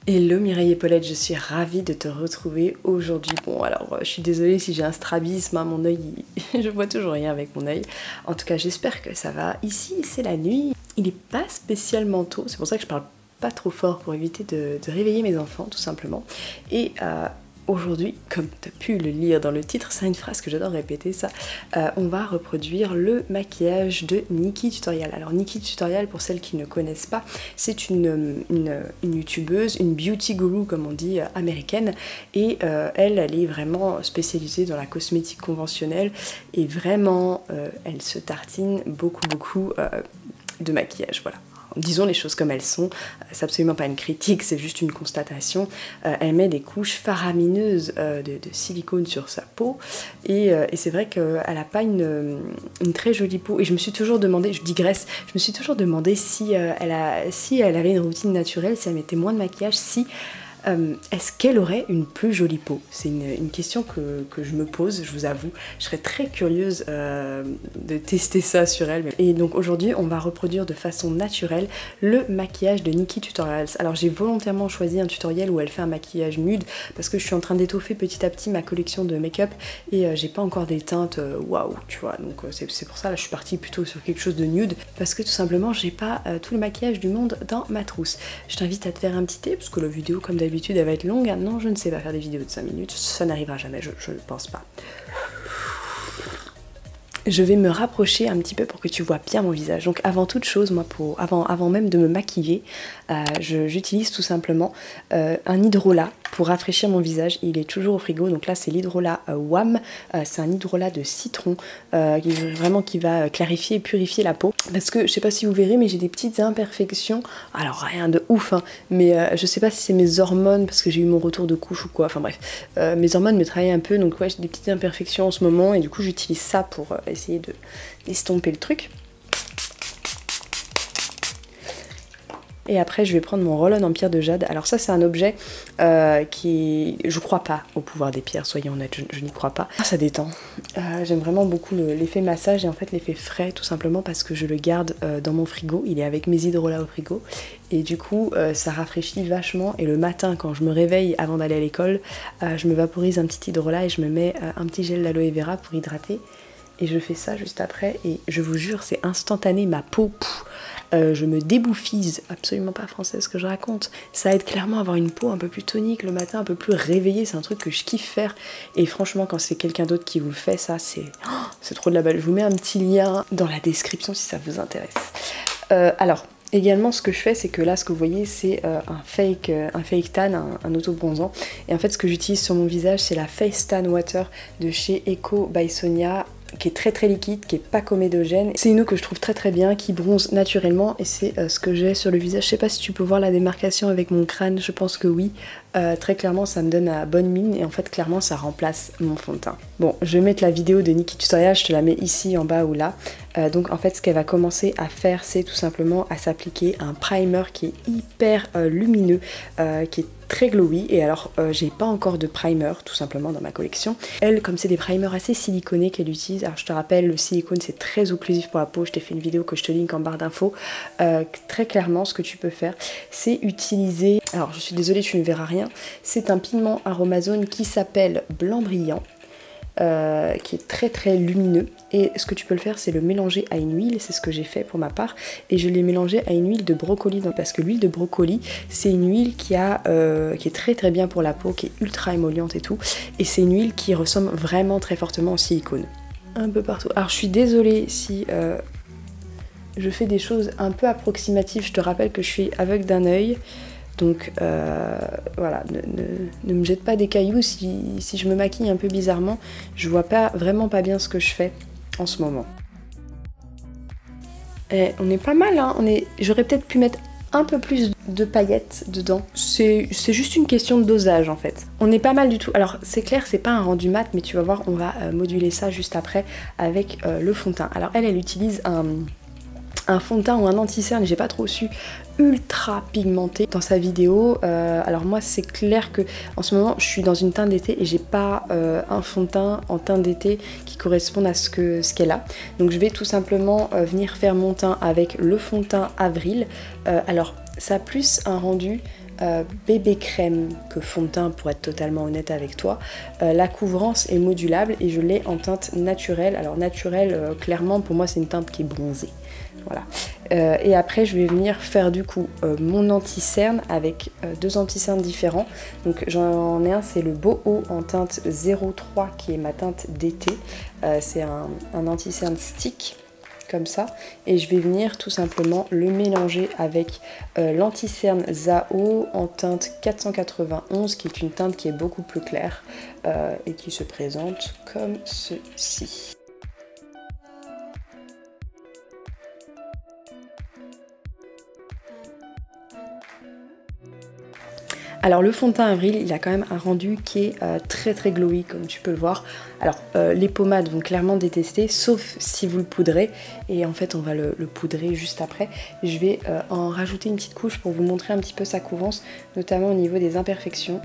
Hello Mireille et Paulette, je suis ravie de te retrouver aujourd'hui. Bon alors je suis désolée si j'ai un strabisme, hein, mon œil, je vois toujours rien avec mon œil. En tout cas j'espère que ça va. Ici c'est la nuit, il n'est pas spécialement tôt, c'est pour ça que je parle pas trop fort pour éviter de réveiller mes enfants tout simplement. Et aujourd'hui, comme tu as pu le lire dans le titre, c'est une phrase que j'adore répéter, ça, on va reproduire le maquillage de Nikki Tutorial. Alors Nikki Tutorial, pour celles qui ne connaissent pas, c'est une youtubeuse, une beauty guru comme on dit, américaine, et elle est vraiment spécialisée dans la cosmétique conventionnelle, et vraiment elle se tartine beaucoup de maquillage, voilà. Disons les choses comme elles sont, c'est absolument pas une critique, c'est juste une constatation. Elle met des couches faramineuses de silicone sur sa peau et c'est vrai qu'elle n'a pas une très jolie peau. Et je me suis toujours demandé, je digresse, je me suis toujours demandé si elle avait une routine naturelle, si elle mettait moins de maquillage, si est-ce qu'elle aurait une plus jolie peau? C'est une question que je me pose, je vous avoue. Je serais très curieuse de tester ça sur elle. Et donc aujourd'hui, on va reproduire de façon naturelle le maquillage de Nikki Tutorials. Alors j'ai volontairement choisi un tutoriel où elle fait un maquillage nude parce que je suis en train d'étoffer petit à petit ma collection de make-up et j'ai pas encore des teintes waouh, tu vois. Donc c'est pour ça, là je suis partie plutôt sur quelque chose de nude parce que tout simplement, j'ai pas tout le maquillage du monde dans ma trousse. Je t'invite à te faire un petit thé parce que la vidéo, comme d'habitude, elle va être longue. Non, je ne sais pas faire des vidéos de 5 minutes, ça n'arrivera jamais, je ne pense pas. Je vais me rapprocher un petit peu pour que tu vois bien mon visage. Donc avant toute chose, moi avant même de me maquiller, j'utilise tout simplement un hydrolat pour rafraîchir mon visage. Il est toujours au frigo, donc là c'est l'hydrolat WAM, c'est un hydrolat de citron qui va clarifier et purifier la peau. Parce que je sais pas si vous verrez, mais j'ai des petites imperfections, alors rien de ouf, hein, mais je sais pas si c'est mes hormones parce que j'ai eu mon retour de couche ou quoi, enfin bref, mes hormones me travaillent un peu, donc ouais, j'ai des petites imperfections en ce moment et du coup j'utilise ça pour essayer d'estomper le truc. Et après je vais prendre mon roll-on en pierre de jade. Alors ça c'est un objet qui... Je crois pas au pouvoir des pierres, soyons honnêtes, je n'y crois pas. Ça détend. J'aime vraiment beaucoup l'effet massage et en fait l'effet frais, tout simplement parce que je le garde dans mon frigo. Il est avec mes hydrolats au frigo. Et du coup ça rafraîchit vachement. Et le matin quand je me réveille avant d'aller à l'école, je me vaporise un petit hydrolat et je me mets un petit gel d'aloe vera pour hydrater. Et je fais ça juste après et je vous jure c'est instantané, ma peau, je me débouffise, absolument pas français ce que je raconte. Ça aide clairement à avoir une peau un peu plus tonique le matin, un peu plus réveillée, c'est un truc que je kiffe faire. Et franchement quand c'est quelqu'un d'autre qui vous le fait, ça c'est trop de la balle. Je vous mets un petit lien dans la description si ça vous intéresse. Alors, également ce que je fais c'est que là ce que vous voyez c'est un fake tan, un auto-bronzant. Et en fait ce que j'utilise sur mon visage c'est la Face Tan Water de chez Eco by Sonia, qui est très liquide, qui est pas comédogène. C'est une eau que je trouve très bien, qui bronze naturellement et c'est ce que j'ai sur le visage. Je sais pas si tu peux voir la démarcation avec mon crâne, je pense que oui. Très clairement ça me donne la bonne mine et en fait clairement ça remplace mon fond de teint. Bon, je vais mettre la vidéo de Nikki Tutorial, je te la mets ici en bas ou là. Donc en fait ce qu'elle va commencer à faire c'est tout simplement à s'appliquer un primer qui est hyper lumineux, qui est très glowy. Et alors j'ai pas encore de primer tout simplement dans ma collection. Elle, comme c'est des primers assez siliconés qu'elle utilise, alors je te rappelle le silicone c'est très occlusif pour la peau, je t'ai fait une vidéo que je te link en barre d'infos. Très clairement ce que tu peux faire c'est utiliser, alors je suis désolée tu ne verras rien, c'est un pigment aromazone qui s'appelle Blanc Brillant. Qui est très lumineux et ce que tu peux le faire c'est le mélanger à une huile, c'est ce que j'ai fait pour ma part et je l'ai mélangé à une huile de brocoli parce que l'huile de brocoli c'est une huile qui est très bien pour la peau, qui est ultra émolliente et tout, et c'est une huile qui ressemble vraiment très fortement au silicone un peu partout. Alors je suis désolée si je fais des choses un peu approximatives, je te rappelle que je suis aveugle d'un œil. Donc voilà, ne me jette pas des cailloux si je me maquille un peu bizarrement. Je vois vraiment pas bien ce que je fais en ce moment. Et on est pas mal, hein. J'aurais peut-être pu mettre un peu plus de paillettes dedans. C'est juste une question de dosage en fait. On est pas mal du tout. Alors c'est clair, c'est pas un rendu mat, mais tu vas voir, on va moduler ça juste après avec le fond de teint. Alors elle utilise un fond de teint ou un anti-cerne, j'ai pas trop su, ultra pigmenté dans sa vidéo. Alors moi c'est clair que en ce moment je suis dans une teinte d'été et j'ai pas un fond de teint en teinte d'été qui corresponde à ce qu'elle a. Donc je vais tout simplement venir faire mon teint avec le fond de teint Avril. Alors ça a plus un rendu bébé crème que fond de teint pour être totalement honnête avec toi. La couvrance est modulable et je l'ai en teinte naturelle. Alors naturelle, clairement pour moi c'est une teinte qui est bronzée. Voilà. Et après je vais venir faire du coup mon anti-cerne avec deux anti-cernes différents. Donc j'en ai un, c'est le Boho en teinte 03 qui est ma teinte d'été. C'est un anti-cerne stick comme ça, et je vais venir tout simplement le mélanger avec l'anti-cerne Zao en teinte 491 qui est une teinte qui est beaucoup plus claire et qui se présente comme ceci. Alors le fond de teint Avril, il a quand même un rendu qui est très très glowy comme tu peux le voir. Alors les pommades vont clairement détester, sauf si vous le poudrez. Et en fait on va le poudrer juste après. Je vais en rajouter une petite couche pour vous montrer un petit peu sa couvrance, notamment au niveau des imperfections.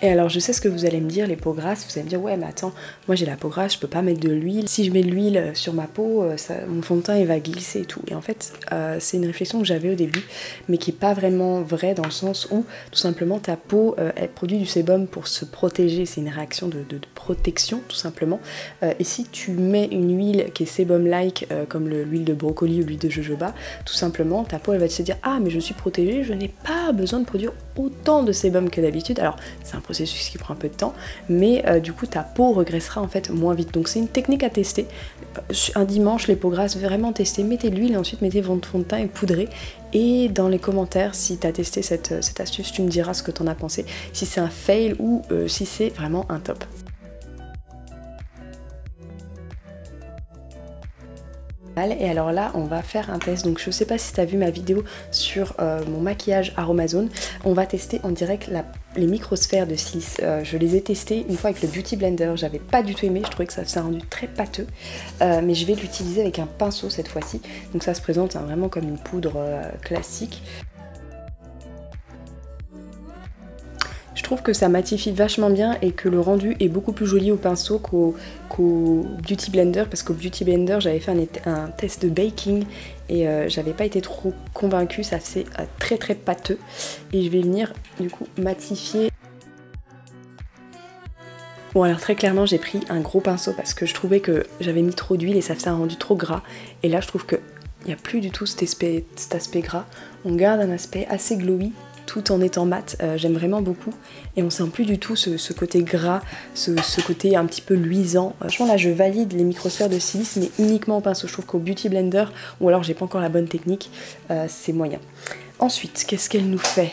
Et alors je sais ce que vous allez me dire, les peaux grasses, vous allez me dire ouais mais attends, moi j'ai la peau grasse, je peux pas mettre de l'huile. Si je mets de l'huile sur ma peau, mon fond de teint il va glisser et tout. Et en fait c'est une réflexion que j'avais au début, mais qui est pas vraiment vraie dans le sens où tout simplement ta peau elle produit du sébum pour se protéger, c'est une réaction de protection tout simplement. Et si tu mets une huile qui est sébum-like comme l'huile de brocoli ou l'huile de jojoba, tout simplement ta peau elle va se dire ah mais je suis protégée, je n'ai pas besoin de produire autant de sébum que d'habitude. Alors c'est un processus qui prend un peu de temps, mais du coup ta peau regressera en fait moins vite. Donc c'est une technique à tester. Un dimanche, les peaux grasses, vraiment tester, mettez de l'huile et ensuite mettez votre fond de teint et poudrez. Et dans les commentaires, si tu as testé cette astuce, tu me diras ce que tu en as pensé, si c'est un fail ou si c'est vraiment un top. Et alors là on va faire un test, donc je sais pas si tu as vu ma vidéo sur mon maquillage Aromazone, on va tester en direct les microsphères de silice. Je les ai testés une fois avec le Beauty Blender, j'avais pas du tout aimé, je trouvais que ça faisait un rendu très pâteux, mais je vais l'utiliser avec un pinceau cette fois-ci, donc ça se présente vraiment comme une poudre classique. Je trouve que ça matifie vachement bien et que le rendu est beaucoup plus joli au pinceau qu'au Beauty Blender, parce qu'au Beauty Blender j'avais fait un test de baking et j'avais pas été trop convaincue, ça fait très très pâteux et je vais venir du coup matifier. Bon alors très clairement j'ai pris un gros pinceau parce que je trouvais que j'avais mis trop d'huile et ça faisait un rendu trop gras, et là je trouve qu'il n'y a plus du tout cet aspect gras, on garde un aspect assez glowy tout en étant mat, j'aime vraiment beaucoup et on sent plus du tout ce côté gras, ce côté un petit peu luisant. Franchement là je valide les microsphères de silice mais uniquement au pinceau, je trouve qu'au Beauty Blender, ou alors j'ai pas encore la bonne technique, c'est moyen. Ensuite, qu'est-ce qu'elle nous fait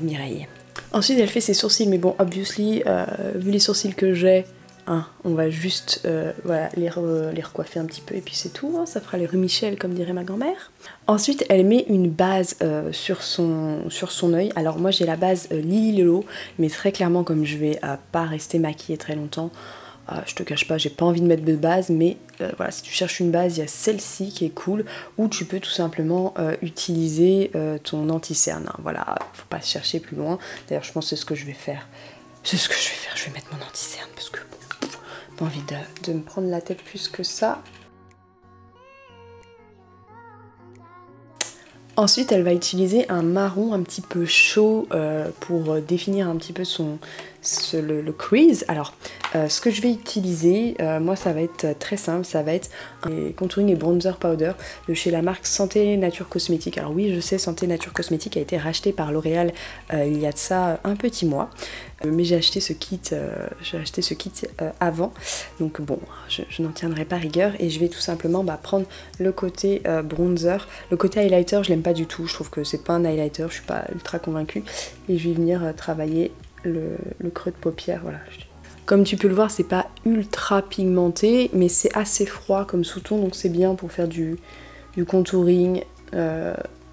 Mireille? Ensuite elle fait ses sourcils, mais bon obviously, vu les sourcils que j'ai, hein, on va juste voilà, les recoiffer un petit peu et puis c'est tout, hein, ça fera les rues Michel comme dirait ma grand-mère. Ensuite elle met une base sur son œil. Alors moi j'ai la base Lily Lelo, mais très clairement comme je vais pas rester maquillée très longtemps, je te cache pas, j'ai pas envie de mettre de base, mais voilà, si tu cherches une base, il y a celle-ci qui est cool, ou tu peux tout simplement utiliser ton anti-cerne, hein, voilà, faut pas chercher plus loin. D'ailleurs je pense que c'est ce que je vais faire. C'est ce que je vais faire, je vais mettre mon anti-cerne parce que bon, pas envie de me prendre la tête plus que ça. Ensuite, elle va utiliser un marron un petit peu chaud pour définir un petit peu le crease. Alors, ce que je vais utiliser, moi ça va être très simple, ça va être un contouring et bronzer powder de chez la marque Santé Nature Cosmétique. Alors oui, je sais, Santé Nature Cosmétique a été racheté par L'Oréal il y a de ça un petit mois. Mais j'ai acheté ce kit, avant, donc bon, je n'en tiendrai pas rigueur et je vais tout simplement prendre le côté bronzer. Le côté highlighter, je l'aime pas du tout, je trouve que c'est pas un highlighter, je suis pas ultra convaincue, et je vais venir travailler le creux de paupière, voilà. Comme tu peux le voir, c'est pas ultra pigmenté, mais c'est assez froid comme sous-ton, donc c'est bien pour faire du contouring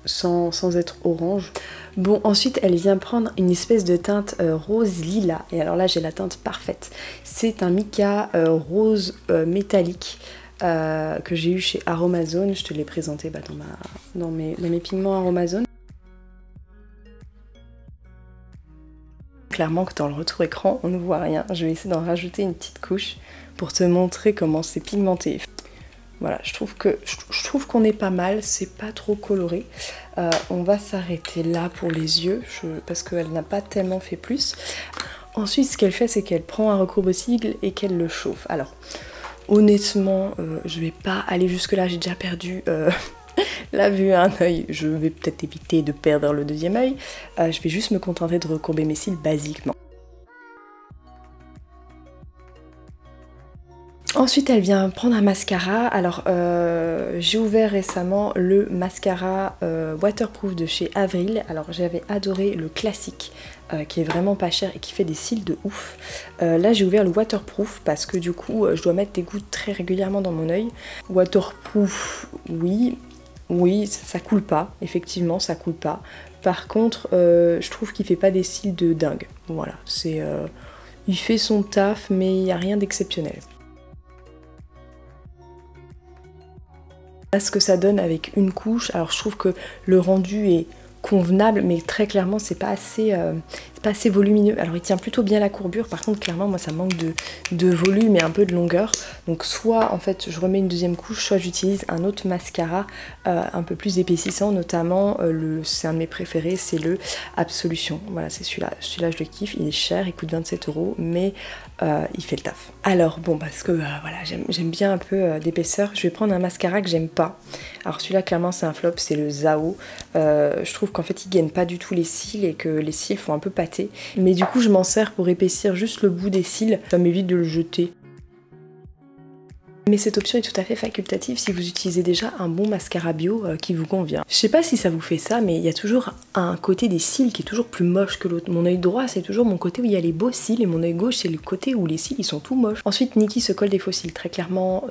sans être orange. Bon, ensuite elle vient prendre une espèce de teinte rose lilas, et alors là j'ai la teinte parfaite. C'est un mica rose métallique que j'ai eu chez Aromazone, je te l'ai présenté dans mes pigments Aromazone. Clairement que dans le retour écran on ne voit rien, je vais essayer d'en rajouter une petite couche pour te montrer comment c'est pigmenté. Voilà, je trouve qu'on est pas mal, c'est pas trop coloré. On va s'arrêter là pour les yeux, parce qu'elle n'a pas tellement fait plus. Ensuite, ce qu'elle fait, c'est qu'elle prend un recourbe-cils et qu'elle le chauffe. Alors, honnêtement, je vais pas aller jusque là, j'ai déjà perdu la vue à un œil. Je vais peut-être éviter de perdre le deuxième œil. Je vais juste me contenter de recourber mes cils basiquement. Ensuite, elle vient prendre un mascara. Alors, j'ai ouvert récemment le mascara waterproof de chez Avril. Alors, j'avais adoré le classique qui est vraiment pas cher et qui fait des cils de ouf. Là, j'ai ouvert le waterproof parce que du coup, je dois mettre des gouttes très régulièrement dans mon œil. Waterproof, oui. Oui, ça coule pas. Effectivement, ça coule pas. Par contre, je trouve qu'il fait pas des cils de dingue. Voilà, c'est... il fait son taf, mais il n'y a rien d'exceptionnel. Ce que ça donne avec une couche, alors je trouve que le rendu est convenable, mais très clairement c'est pas assez volumineux. Alors il tient plutôt bien la courbure, par contre clairement moi ça manque de volume et un peu de longueur. Donc soit en fait je remets une deuxième couche, soit j'utilise un autre mascara un peu plus épaississant, notamment c'est un de mes préférés, c'est le Absolution. Voilà, c'est celui-là je le kiffe, il est cher, il coûte 27 €, mais il fait le taf. Alors bon, parce que voilà, j'aime bien un peu d'épaisseur, je vais prendre un mascara que j'aime pas. Alors celui-là clairement c'est un flop, c'est le Zao. Je trouve qu'en fait il gaine pas du tout les cils et que les cils font un peu pâté. Mais du coup je m'en sers pour épaissir juste le bout des cils, ça m'évite de le jeter. Mais cette option est tout à fait facultative si vous utilisez déjà un bon mascara bio qui vous convient. Je sais pas si ça vous fait ça, mais il y a toujours un côté des cils qui est toujours plus moche que l'autre. Mon œil droit, c'est toujours mon côté où il y a les beaux cils, et mon œil gauche, c'est le côté où les cils ils sont tout moches. Ensuite, Nikki se colle des faux cils. Très clairement,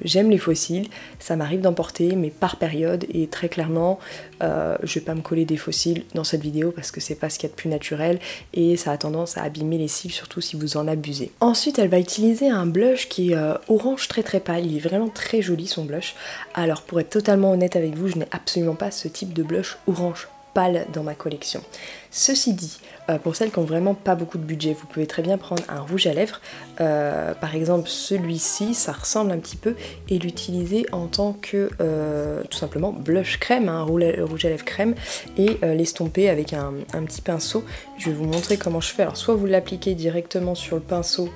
j'aime les faux cils, ça m'arrive d'en porter, mais par période, et très clairement, je vais pas me coller des faux cils dans cette vidéo parce que c'est pas ce qu'il y a de plus naturel, et ça a tendance à abîmer les cils, surtout si vous en abusez. Ensuite, elle va utiliser un blush qui est orange très pâle, il est vraiment très joli son blush. Alors pour être totalement honnête avec vous, je n'ai absolument pas ce type de blush orange pâle dans ma collection. Ceci dit, pour celles qui n'ont vraiment pas beaucoup de budget, vous pouvez très bien prendre un rouge à lèvres, par exemple celui-ci, ça ressemble un petit peu, et l'utiliser en tant que tout simplement blush crème, un rouge à lèvres crème, et l'estomper avec un petit pinceau. Je vais vous montrer comment je fais. Alors soit vous l'appliquez directement sur le pinceau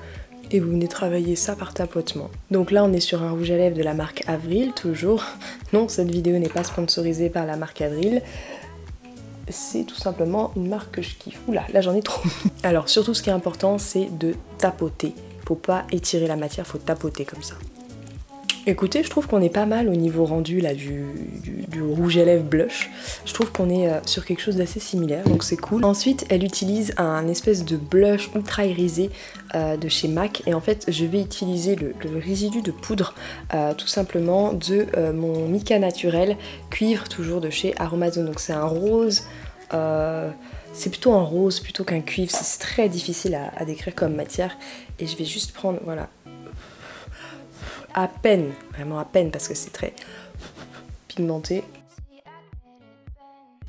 et vous venez travailler ça par tapotement. Donc là on est sur un rouge à lèvres de la marque Avril, toujours. Non, cette vidéo n'est pas sponsorisée par la marque Avril. C'est tout simplement une marque que je kiffe. Oula, là j'en ai trop. Alors surtout ce qui est important, c'est de tapoter. Faut pas étirer la matière, faut tapoter comme ça. Écoutez, je trouve qu'on est pas mal au niveau rendu là du rouge à lèvres blush. Je trouve qu'on est sur quelque chose d'assez similaire, donc c'est cool. Ensuite, elle utilise un espèce de blush ultra irisé de chez MAC, et en fait je vais utiliser le résidu de poudre tout simplement de mon mica naturel cuivre, toujours de chez Aromazone. Donc c'est un rose, c'est plutôt un rose plutôt qu'un cuivre, c'est très difficile à décrire comme matière, et je vais juste prendre, voilà, à peine, vraiment à peine, parce que c'est très pigmenté.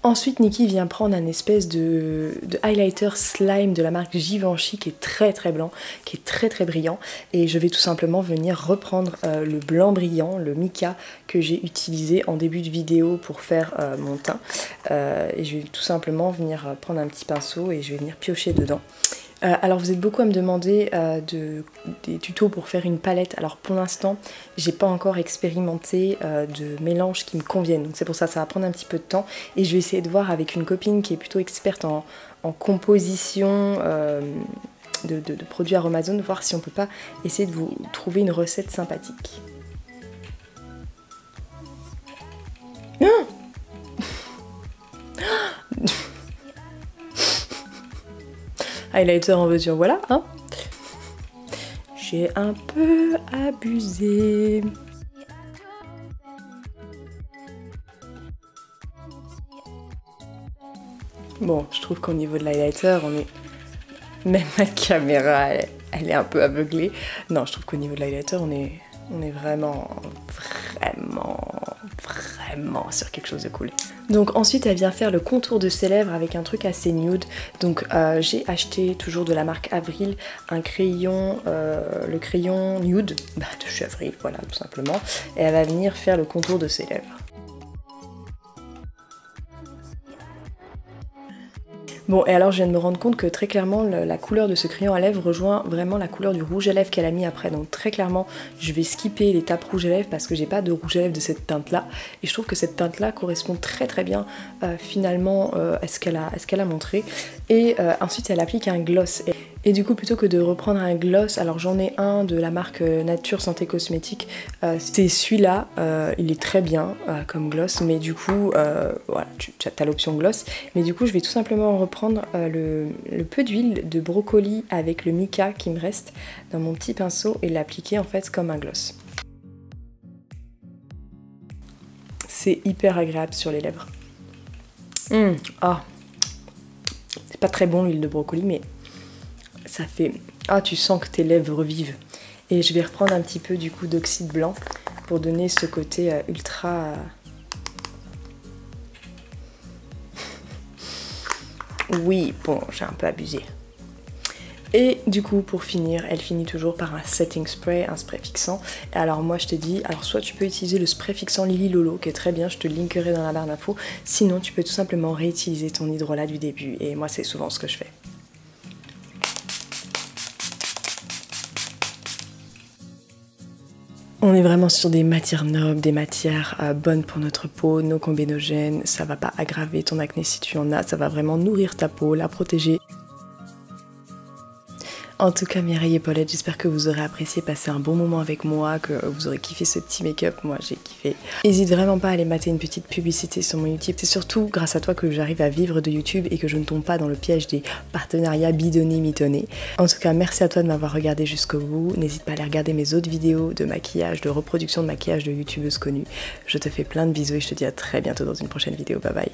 Ensuite, Nikki vient prendre un espèce de highlighter slime de la marque Givenchy qui est très blanc, qui est très brillant, et je vais tout simplement venir reprendre le blanc brillant, le mica que j'ai utilisé en début de vidéo pour faire mon teint, et je vais tout simplement venir prendre un petit pinceau et je vais venir piocher dedans. Alors vous êtes beaucoup à me demander des tutos pour faire une palette. Alors pour l'instant j'ai pas encore expérimenté de mélange qui me convienne, donc c'est pour ça ça va prendre un petit peu de temps, et je vais essayer de voir avec une copine qui est plutôt experte en composition de produits Aromazone, voir si on peut pas essayer de vous trouver une recette sympathique. Highlighter en veux-tu, voilà, hein. J'ai un peu abusé. Bon, je trouve qu'au niveau de l'highlighter, on est... Même ma caméra, elle est un peu aveuglée. Non, je trouve qu'au niveau de l'highlighter, on est vraiment sur quelque chose de cool. Donc ensuite elle vient faire le contour de ses lèvres avec un truc assez nude. Donc j'ai acheté toujours de la marque Avril un crayon, le crayon nude de chez Avril, voilà, tout simplement. Et elle va venir faire le contour de ses lèvres. Bon, et alors je viens de me rendre compte que très clairement la couleur de ce crayon à lèvres rejoint vraiment la couleur du rouge à lèvres qu'elle a mis après. Donc très clairement je vais skipper l'étape rouge à lèvres parce que j'ai pas de rouge à lèvres de cette teinte là. Et je trouve que cette teinte là correspond très bien finalement à ce qu'elle a montré. Et ensuite elle applique un gloss. Et du coup plutôt que de reprendre un gloss, alors j'en ai un de la marque Nature Santé Cosmétique, c'est celui-là, il est très bien comme gloss, mais du coup voilà, tu as l'option gloss, mais du coup je vais tout simplement reprendre le peu d'huile de brocoli avec le mica qui me reste dans mon petit pinceau et l'appliquer en fait comme un gloss. C'est hyper agréable sur les lèvres. Ah, c'est pas très bon l'huile de brocoli, mais ça fait... Ah, tu sens que tes lèvres revivent. Et je vais reprendre un petit peu du coup d'oxyde blanc pour donner ce côté ultra... Oui, bon, j'ai un peu abusé. Et du coup, pour finir, elle finit toujours par un setting spray, un spray fixant. Et alors moi, je te dis, alors soit tu peux utiliser le spray fixant Lily Lolo, qui est très bien, je te linkerai dans la barre d'infos. Sinon, tu peux tout simplement réutiliser ton hydrolat du début. Et moi, c'est souvent ce que je fais. On est vraiment sur des matières nobles, des matières bonnes pour notre peau, no combinogènes, ça va pas aggraver ton acné si tu en as, ça va vraiment nourrir ta peau, la protéger. En tout cas Mireille et Paulette, j'espère que vous aurez apprécié passer un bon moment avec moi, que vous aurez kiffé ce petit make-up, moi j'ai kiffé. N'hésite vraiment pas à aller mater une petite publicité sur mon YouTube, c'est surtout grâce à toi que j'arrive à vivre de YouTube et que je ne tombe pas dans le piège des partenariats bidonnés mitonnés. En tout cas merci à toi de m'avoir regardé jusqu'au bout, n'hésite pas à aller regarder mes autres vidéos de maquillage, de reproduction de maquillage de youtubeuses connues. Je te fais plein de bisous et je te dis à très bientôt dans une prochaine vidéo, bye bye.